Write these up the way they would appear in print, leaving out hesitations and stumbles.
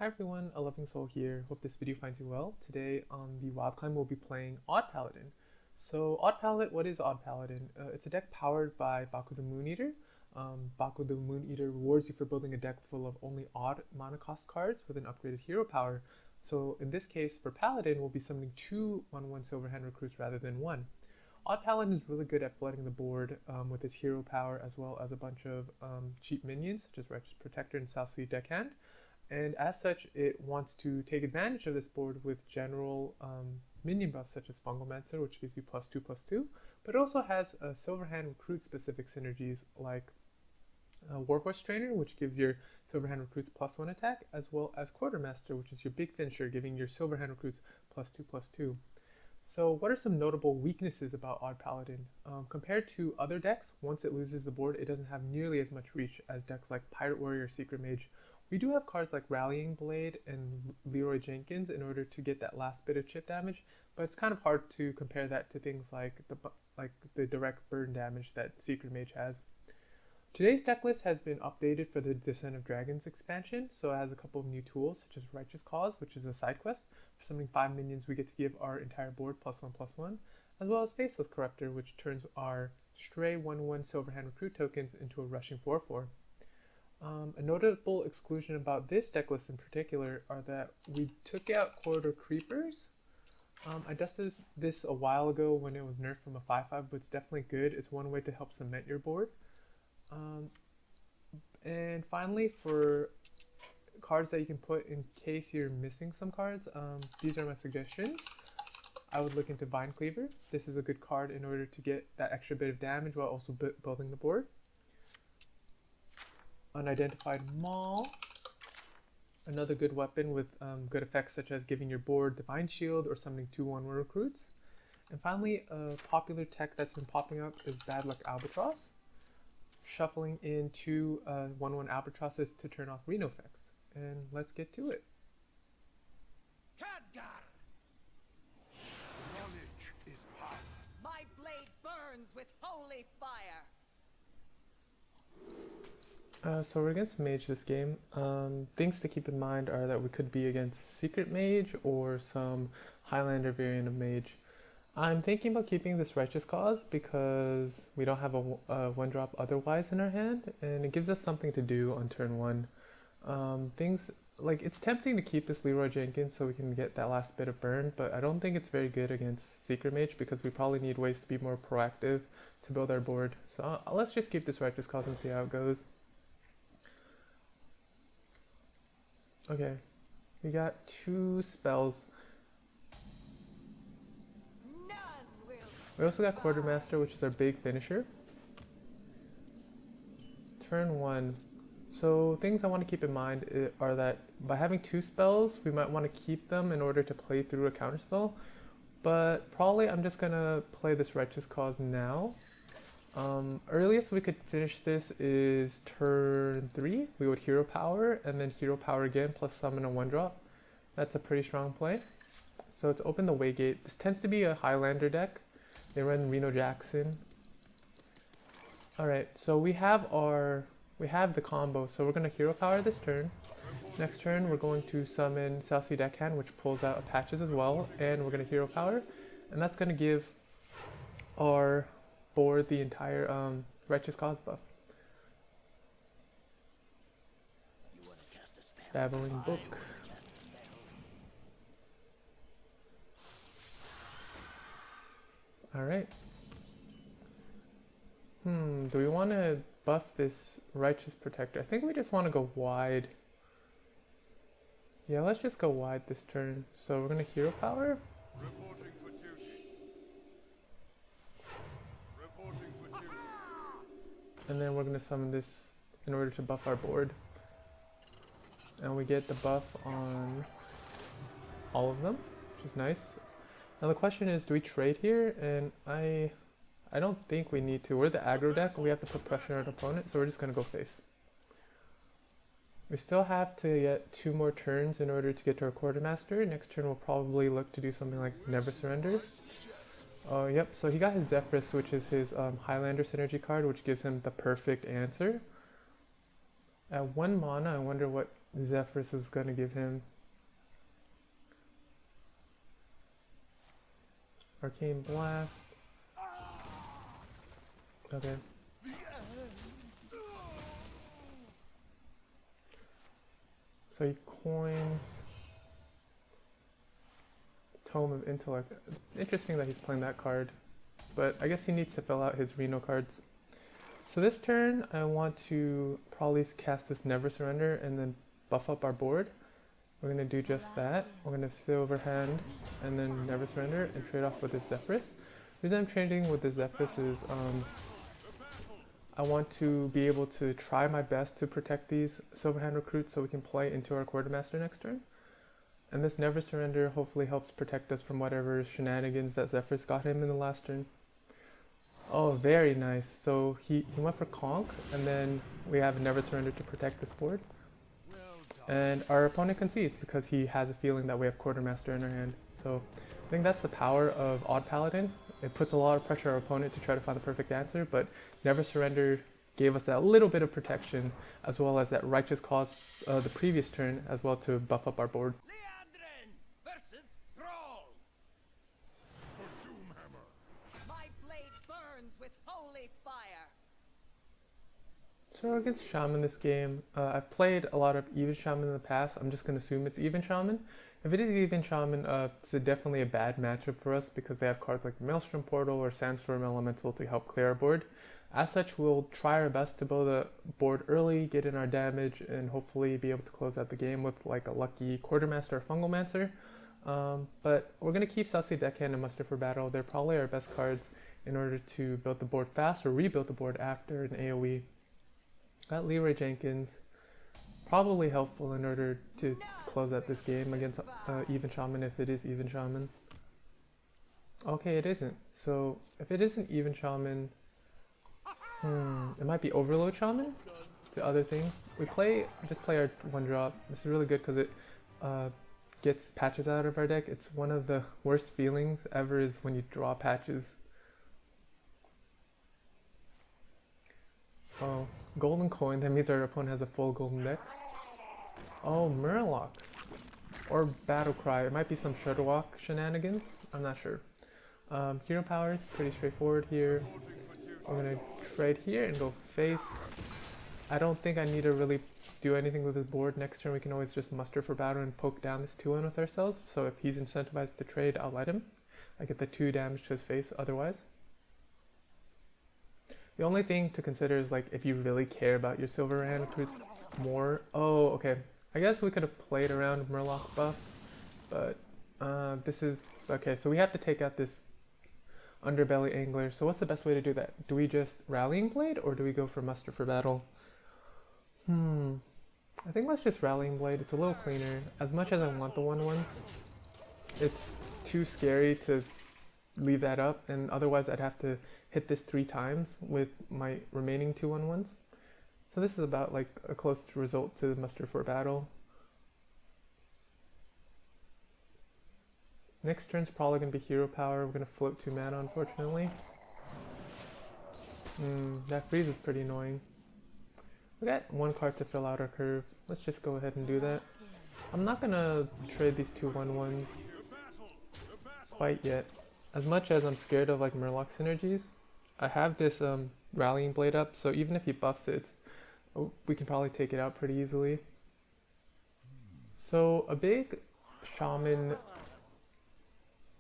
Hi everyone, A Loving Soul here. Hope this video finds you well. Today on the Wild Climb we'll be playing Odd Paladin. So Odd Paladin, what is Odd Paladin? It's a deck powered by Baku the Mooneater. Baku the Mooneater rewards you for building a deck full of only odd mana cost cards with an upgraded hero power. So in this case for Paladin we'll be summoning two 1/1 Silverhand recruits rather than one. Odd Paladin is really good at flooding the board with his hero power as well as a bunch of cheap minions such as Righteous Protector and South Sea Deckhand. And as such, it wants to take advantage of this board with general minion buffs such as Fungalmancer, which gives you +2/+2, but it also has Silverhand recruit specific synergies like Warhorse Trainer, which gives your Silverhand recruits +1 attack, as well as Quartermaster, which is your big finisher, giving your Silverhand recruits +2/+2. So what are some notable weaknesses about Odd Paladin? Compared to other decks, once it loses the board, it doesn't have nearly as much reach as decks like Pirate Warrior or Secret Mage. We do have cards like Rallying Blade and Leroy Jenkins in order to get that last bit of chip damage, but it's kind of hard to compare that to things like the direct burn damage that Secret Mage has. Today's deck list has been updated for the Descent of Dragons expansion, so it has a couple of new tools such as Righteous Cause, which is a side quest. For summoning 5 minions we get to give our entire board +1/+1, as well as Faceless Corruptor, which turns our stray 1/1 Silverhand recruit tokens into a rushing 4/4. A notable exclusion about this deck list in particular are that we took out Corridor Creepers. I dusted this a while ago when it was nerfed from a 5/5, but it's definitely good. It's one way to help cement your board. And finally, for cards that you can put in case you're missing some cards, these are my suggestions. I would look into Vine Cleaver. This is a good card in order to get that extra bit of damage while also building the board. Unidentified Maul, another good weapon with good effects such as giving your board Divine Shield or summoning 2/1 recruits. And finally, a popular tech that's been popping up is Bad Luck Albatross, shuffling in two 1/1 Albatrosses to turn off Reno effects. And let's get to it. Knowledge is power. My blade burns with holy fire. So we're against Mage this game. Things to keep in mind are that we could be against Secret Mage or some Highlander variant of Mage. I'm thinking about keeping this Righteous Cause because we don't have a 1-drop otherwise in our hand, and it gives us something to do on turn 1. Things like it's tempting to keep this Leroy Jenkins so we can get that last bit of burn, but I don't think it's very good against Secret Mage because we probably need ways to be more proactive to build our board. So let's just keep this Righteous Cause and see how it goes. Okay, we got 2 spells. We also got Quartermaster, which is our big finisher. Turn 1. So things I want to keep in mind are that by having 2 spells, we might want to keep them in order to play through a counterspell. But probably I'm just going to play this Righteous Cause now. Earliest we could finish this is turn 3. We would hero power and then hero power again plus summon a 1-drop. That's a pretty strong play. So let's open the Waygate. This tends to be a Highlander deck. They run Reno Jackson. Alright, so we have the combo. So we're gonna hero power this turn. Next turn we're going to summon South Sea Deckhand, which pulls out Patches as well, and we're gonna hero power. And that's gonna give our board the entire Righteous Cause buff. Babbling Book. Alright. Do we want to buff this Righteous Protector? I think we just want to go wide. Yeah, let's just go wide this turn. So we're going to hero power. Reporting for duty. Reporting for duty. And then we're going to summon this in order to buff our board. And we get the buff on all of them, which is nice. Now the question is, do we trade here? And I don't think we need to. We're the aggro deck, we have to put pressure on our opponent, so we're just going to go face. We still have to get 2 more turns in order to get to our Quartermaster. Next turn we'll probably look to do something like Never Surrender. Yep, so he got his Zephyrus, which is his Highlander synergy card, which gives him the perfect answer. At 1 mana, I wonder what Zephyrus is gonna give him. Arcane Blast. Okay. So he coins Tome of Intellect. Interesting that he's playing that card, but I guess he needs to fill out his Reno cards. So this turn, I want to probably cast this Never Surrender and then buff up our board. We're going to do just that. We're going to Silver Hand and then Never Surrender and trade off with this Zephyrus. The reason I'm trading with the Zephyrus is I want to be able to try my best to protect these Silver Hand recruits so we can play into our Quartermaster next turn. And this Never Surrender hopefully helps protect us from whatever shenanigans that Zephyrus got him in the last turn. Oh, very nice. So he went for Conk, and then we have a Never Surrender to protect this board. And our opponent concedes because he has a feeling that we have Quartermaster in our hand. So I think that's the power of Odd Paladin. It puts a lot of pressure on our opponent to try to find the perfect answer, but Never Surrender gave us that little bit of protection, as well as that Righteous Cause the previous turn, as well to buff up our board. Liadran versus Thrall. My blade burns with holy fire. So against Shaman this game, I've played a lot of Even Shaman in the past. I'm just going to assume it's Even Shaman. If it is Even Shaman, it's definitely a bad matchup for us because they have cards like Maelstrom Portal or Sandstorm Elemental to help clear our board. As such, we'll try our best to build a board early, get in our damage, and hopefully be able to close out the game with like a lucky Quartermaster or Fungalmancer. But we're going to keep Celsi Deckhand and Muster for Battle. They're probably our best cards in order to build the board fast or rebuild the board after an AoE. Got Leroy Jenkins, probably helpful in order to close out this game against Even Shaman if it is Even Shaman. Okay, it isn't. So if it isn't Even Shaman, it might be Overload Shaman, the other thing. Just play our 1-drop. This is really good because it gets patches out of our deck. It's one of the worst feelings ever is when you draw patches. Oh, golden coin, that means our opponent has a full golden deck. Oh, Murlocs. Or Battle Cry, it might be some Shudderwalk shenanigans, I'm not sure. Hero power, it's pretty straightforward here. I'm gonna trade here and go face. I don't think I need to really do anything with this board. Next turn we can always just muster for battle and poke down this 2-1 with ourselves. So if he's incentivized to trade, I'll let him. I get the 2 damage to his face otherwise. The only thing to consider is like if you really care about your Silver Hand recruits more. Oh, okay. I guess we could have played around Murloc buffs, but this is okay. So we have to take out this Underbelly Angler. So what's the best way to do that? Do we just Rallying Blade or do we go for Muster for Battle? I think let's just Rallying Blade. It's a little cleaner. As much as I want the 1/1s, it's too scary to leave that up, and otherwise I'd have to hit this 3 times with my remaining 2 1/1s. So this is about like a close result to Muster for Battle. Next turn's probably going to be Hero Power. We're going to float 2 mana, unfortunately. That freeze is pretty annoying. We got 1 card to fill out our curve. Let's just go ahead and do that. I'm not going to trade these 2 1/1s quite yet. As much as I'm scared of like Murloc synergies, I have this Rallying Blade up, so even if he buffs it, we can probably take it out pretty easily. So a big Shaman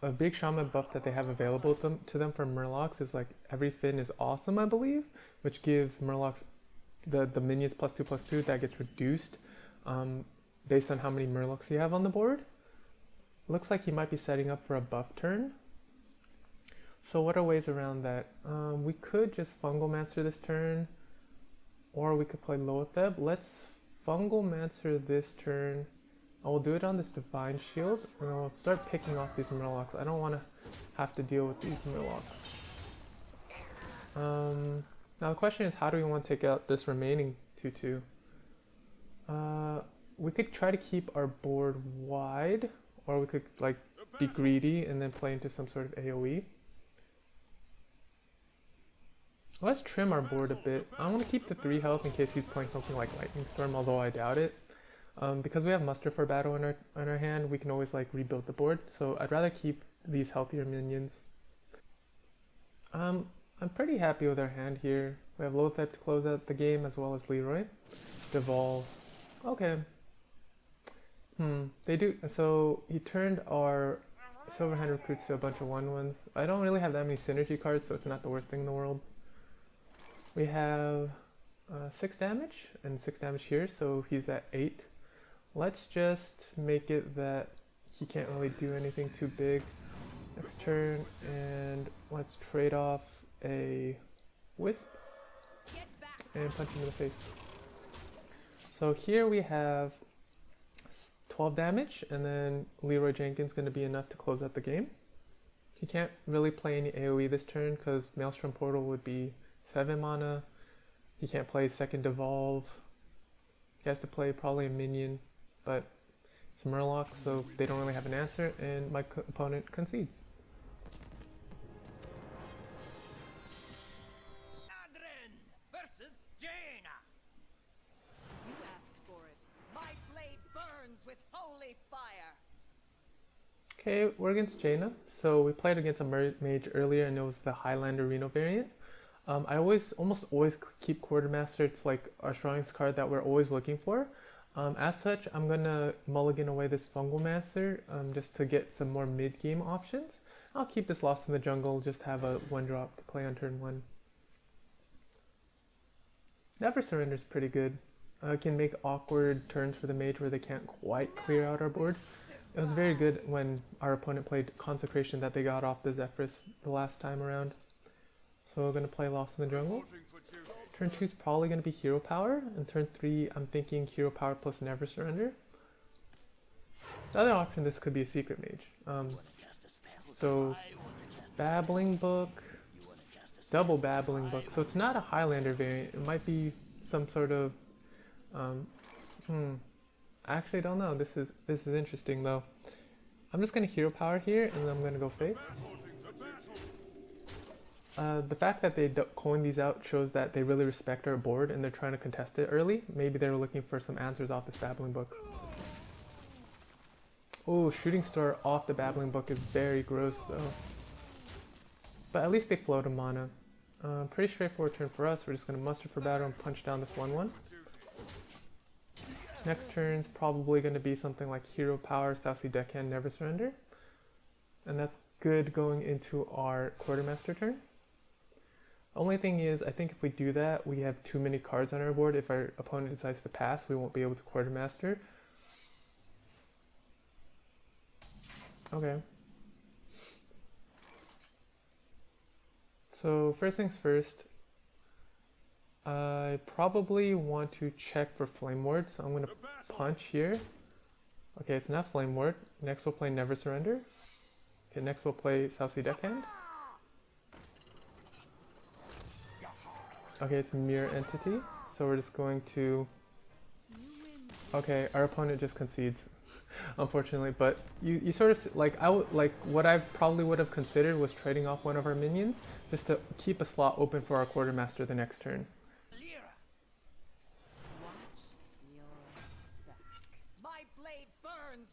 buff that they have available to them for Murlocs is like every fin is awesome, I believe, which gives Murlocs the minions +2/+2 that gets reduced based on how many Murlocs you have on the board. Looks like he might be setting up for a buff turn. So what are ways around that? We could just Fungalmancer this turn, or we could play Loatheb. Let's Fungalmancer this turn. I will do it on this Divine Shield, and I'll start picking off these Murlocs. I don't want to have to deal with these Murlocs. Now the question is, how do we want to take out this remaining 2/2? We could try to keep our board wide, or we could like be greedy and then play into some sort of AoE. Let's trim our board a bit. I want to keep the 3 health in case he's playing something like Lightning Storm, although I doubt it. Because we have Muster for Battle in our hand, we can always like rebuild the board. So I'd rather keep these healthier minions. I'm pretty happy with our hand here. We have Lothep to close out the game as well as Leroy. Devolve. Okay. They do. So he turned our Silverhand recruits to a bunch of 1/1s. I don't really have that many synergy cards, so it's not the worst thing in the world. We have 6 damage and 6 damage here, so he's at 8. Let's just make it that he can't really do anything too big next turn, and let's trade off a Wisp and punch him in the face. So here we have 12 damage, and then Leroy Jenkins going to be enough to close out the game. He can't really play any AoE this turn because Maelstrom Portal would be 7 mana. He can't play second Devolve. He has to play probably a minion, but it's Murloc, so they don't really have an answer, and my opponent concedes. Liadran versus Jaina. You asked for it. My blade burns with holy fire. Okay, we're against Jaina. So we played against a mage earlier, and it was the Highlander Reno variant. I almost always keep Quartermaster. It's like our strongest card that we're always looking for. As such, I'm gonna mulligan away this Fungal Master just to get some more mid-game options. I'll keep this Lost in the Jungle, just have a 1-drop to play on turn 1. Never Surrender is pretty good. Can make awkward turns for the mage where they can't quite clear out our board. It was very good when our opponent played Consecration that they got off the Zephyrus the last time around. So we're going to play Lost in the Jungle. Turn 2 is probably going to be Hero Power, and turn 3 I'm thinking Hero Power plus Never Surrender. The other option, this could be a Secret Mage. So Babbling Book, double Babbling Book. So it's not a Highlander variant. It might be some sort of I actually don't know. This is interesting though. I'm just gonna Hero Power here, and then I'm gonna go face. The fact that they coin these out shows that they really respect our board and they're trying to contest it early. Maybe they're looking for some answers off this Babbling Book. Oh, Shooting Star off the Babbling Book is very gross though. But at least they float a mana. Pretty straightforward turn for us. We're just gonna Muster for Battle and punch down this 1/1. Next turn's probably going to be something like Hero Power, Southsea Deckhand, Never Surrender. And that's good going into our Quartermaster turn. Only thing is, I think if we do that, we have too many cards on our board. If our opponent decides to pass, we won't be able to Quartermaster. Okay. So first things first, I probably want to check for Flame Ward, so I'm going to punch here. Okay, it's not Flame Ward. Next we'll play Never Surrender. Okay, next we'll play Southsea Deckhand. Okay, it's Mirror Entity, so we're just going to... Okay, our opponent just concedes, unfortunately, but you sort of, like, what I probably would have considered was trading off one of our minions, just to keep a slot open for our Quartermaster the next turn.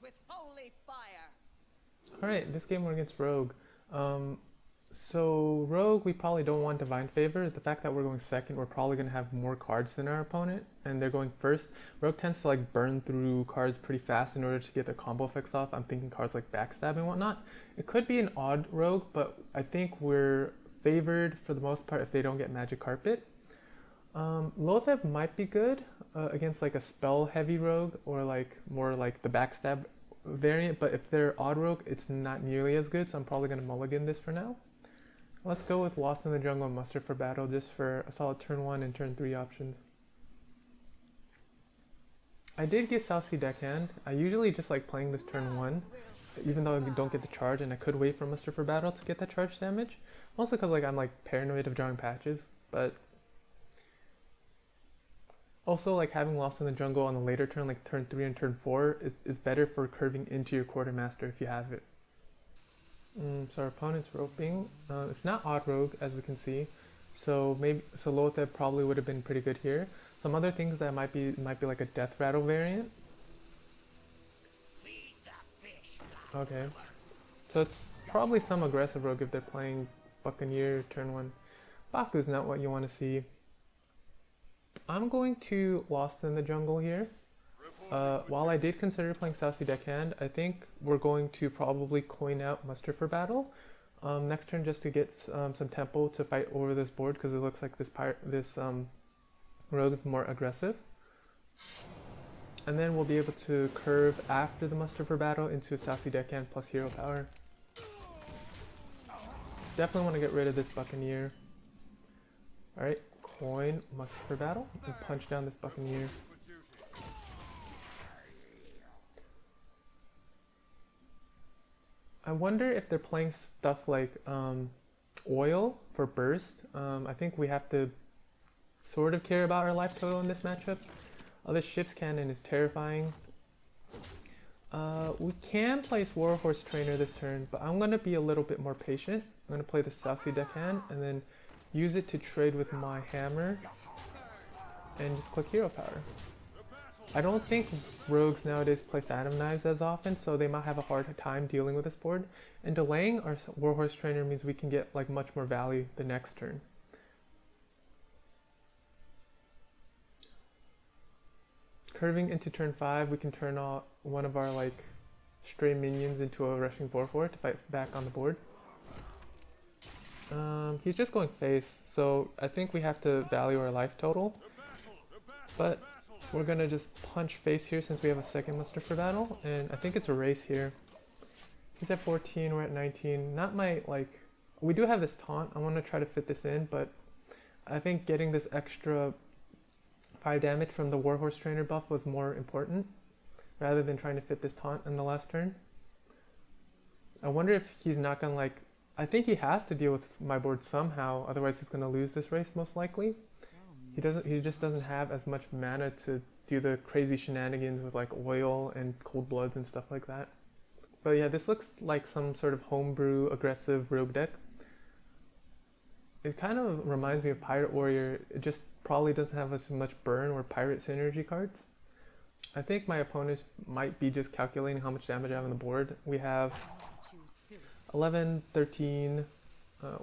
With holy fire. Alright, this game we're against Rogue. So Rogue, we probably don't want Divine Favor. The fact that we're going second, we're probably going to have more cards than our opponent, and they're going first. Rogue tends to like burn through cards pretty fast in order to get their combo effects off. I'm thinking cards like Backstab and whatnot. It could be an odd Rogue, but I think we're favored for the most part if they don't get Magic Carpet. Lothep might be good against like a spell heavy rogue or like more like the Backstab variant, but if they're odd rogue, it's not nearly as good, so I'm probably going to mulligan this for now. Let's go with Lost in the Jungle and Muster for Battle just for a solid turn 1 and turn 3 options. I did get Southsea Deckhand. I usually just like playing this turn 1, even though I don't get the charge, and I could wait for Muster for Battle to get that charge damage. Mostly because like I'm like paranoid of drawing patches, but also, like having Lost in the Jungle on the later turn, like turn 3 and turn 4, is better for curving into your Quartermaster if you have it. So our opponent's roping. It's not odd rogue, as we can see. So Lothep probably would have been pretty good here. Some other things that might be like a Death Rattle variant. Okay. So it's probably some aggressive rogue if they're playing Buccaneer turn 1. Baku's not what you want to see. I'm going to Lost in the Jungle here. While I did consider playing Southsea Deckhand, I think we're going to probably coin out Muster for battle next turn just to get some tempo to fight over this board because it looks like this rogue is more aggressive. And then we'll be able to curve after the Muster for battle into a Southsea Deckhand plus hero power. Definitely want to get rid of this Buccaneer. Alright, coin Muster for battle and punch down this Buccaneer. I wonder if they're playing stuff like oil for burst. I think we have to sort of care about our life total in this matchup. This ship's cannon is terrifying. We can place Warhorse Trainer this turn, but I'm going to be a little bit more patient. I'm going to play the Southsea Deckhand and then use it to trade with my hammer and just click hero power. I don't think rogues nowadays play Phantom Knives as often, so they might have a hard time dealing with this board. And delaying our Warhorse Trainer means we can get like much more value the next turn. Curving into turn 5, we can turn off one of our like stray minions into a rushing 4/4 to fight back on the board. He's just going face, so I think we have to value our life total. But we're gonna just punch face here since we have a second muster for battle, and I think it's a race here. He's at 14, we're at 19. Not my, like, we do have this taunt. I want to try to fit this in, but I think getting this extra 5 damage from the Warhorse Trainer buff was more important, rather than trying to fit this taunt in the last turn. I wonder if he's not gonna, like, I think he has to deal with my board somehow, otherwise he's gonna lose this race most likely. He just doesn't have as much mana to do the crazy shenanigans with like oil and cold bloods and stuff like that. But yeah, this looks like some sort of homebrew aggressive rogue deck. It kind of reminds me of Pirate Warrior. It just probably doesn't have as much burn or pirate synergy cards. I think my opponents might be just calculating how much damage I have on the board. We have 11, 13,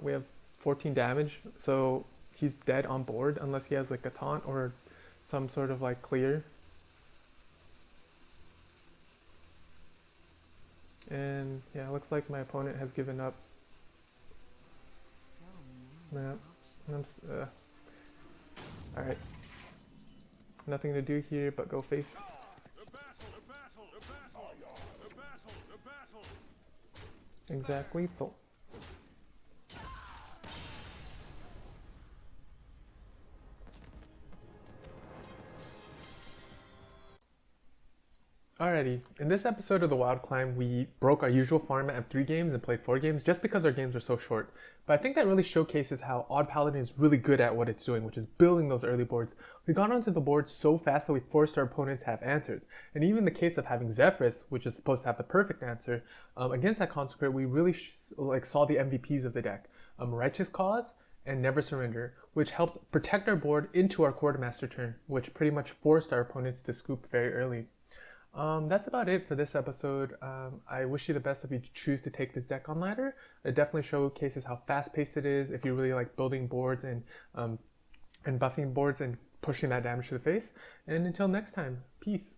we have 14 damage, so he's dead on board unless he has like a taunt or some sort of like clear. And yeah, it looks like my opponent has given up. Yeah, alright. Nothing to do here but go face. Exactly, full. Alrighty, in this episode of The Wild Climb, we broke our usual format of 3 games and played 4 games just because our games are so short. But I think that really showcases how Odd Paladin is really good at what it's doing, which is building those early boards. We got onto the board so fast that we forced our opponents to have answers. And even in the case of having Zephyrus, which is supposed to have the perfect answer, against that Consecrate, we really saw the MVPs of the deck. Righteous Cause and Never Surrender, which helped protect our board into our Quartermaster turn, which pretty much forced our opponents to scoop very early. That's about it for this episode. I wish you the best if you choose to take this deck on ladder. It definitely showcases how fast-paced it is if you really like building boards and buffing boards and pushing that damage to the face. And until next time, peace.